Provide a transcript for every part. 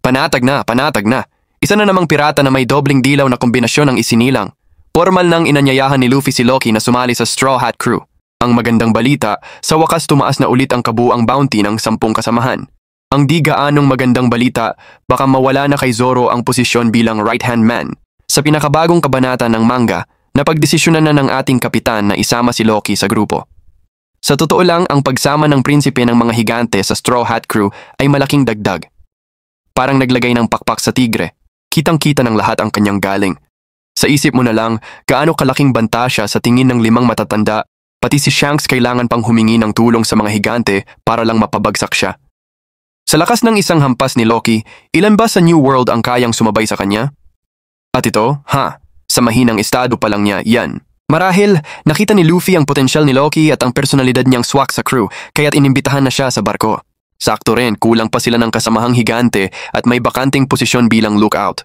Panatag na, panatag na. Isa na namang pirata na may dobling dilaw na kombinasyon ang isinilang. Formal nang inanyayahan ni Luffy si Loki na sumali sa Straw Hat Crew. Ang magandang balita, sa wakas tumaas na ulit ang kabuuang bounty ng 10 kasamahan. Ang di gaanong magandang balita, baka mawala na kay Zoro ang posisyon bilang right-hand man. Sa pinakabagong kabanata ng manga, napagdesisyonan na ng ating kapitan na isama si Loki sa grupo. Sa totoo lang, ang pagsama ng prinsipe ng mga higante sa Straw Hat Crew ay malaking dagdag. Parang naglagay ng pakpak sa tigre. Kitang-kita ng lahat ang kanyang galing. Sa isip mo na lang, gaano kalaking banta siya sa tingin ng 5 matatanda, pati si Shanks kailangan pang humingi ng tulong sa mga higante para lang mapabagsak siya. Sa lakas ng isang hampas ni Loki, ilan ba sa New World ang kayang sumabay sa kanya? At ito, sa mahinang estado pa lang niya, yan. Marahil, nakita ni Luffy ang potensyal ni Loki at ang personalidad niyang swak sa crew, kaya't inimbitahan na siya sa barko. Sakto rin, kulang pa sila ng kasamahang higante at may bakanting posisyon bilang lookout.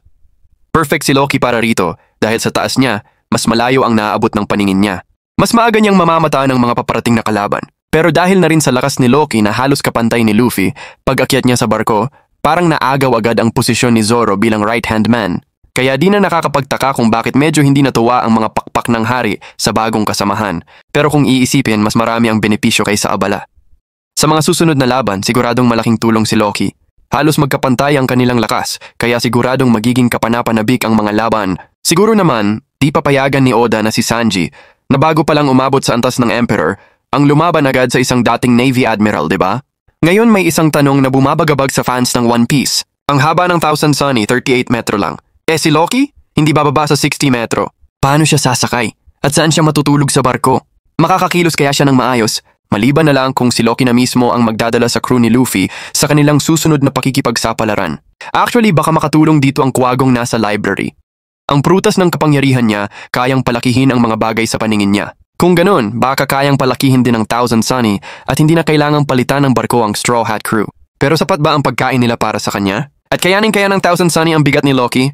Perfect si Loki para rito dahil sa taas niya, mas malayo ang naaabot ng paningin niya. Mas maaga niyang mamamataan ng mga paparating na kalaban. Pero dahil na rin sa lakas ni Loki na halos kapantay ni Luffy, pag-akyat niya sa barko, parang naagaw agad ang posisyon ni Zoro bilang right-hand man. Kaya di na nakakapagtaka kung bakit medyo hindi natuwa ang mga pakpak ng hari sa bagong kasamahan. Pero kung iisipin, mas marami ang benepisyo kaysa abala. Sa mga susunod na laban, siguradong malaking tulong si Loki. Halos magkapantay ang kanilang lakas, kaya siguradong magiging kapanapanabik ang mga laban. Siguro naman, di papayagan ni Oda na si Sanji, na bago palang umabot sa antas ng Emperor, ang lumaban agad sa isang dating Navy Admiral, di ba? Ngayon may isang tanong na bumabagabag sa fans ng One Piece. Ang haba ng Thousand Sunny, 38 metro lang. Si Loki? Hindi bababa sa 60 metro. Paano siya sasakay? At saan siya matutulog sa barko? Makakakilos kaya siya ng maayos? Maliban na lang kung si Loki na mismo ang magdadala sa crew ni Luffy sa kanilang susunod na pakikipagsapalaran. Actually, baka makatulong dito ang kuwagong nasa library. Ang prutas ng kapangyarihan niya, kayang palakihin ang mga bagay sa paningin niya. Kung ganun, baka kayang palakihin din ang Thousand Sunny at hindi na kailangang palitan ng barko ang Straw Hat Crew. Pero sapat ba ang pagkain nila para sa kanya? At kayanin kaya ng Thousand Sunny ang bigat ni Loki?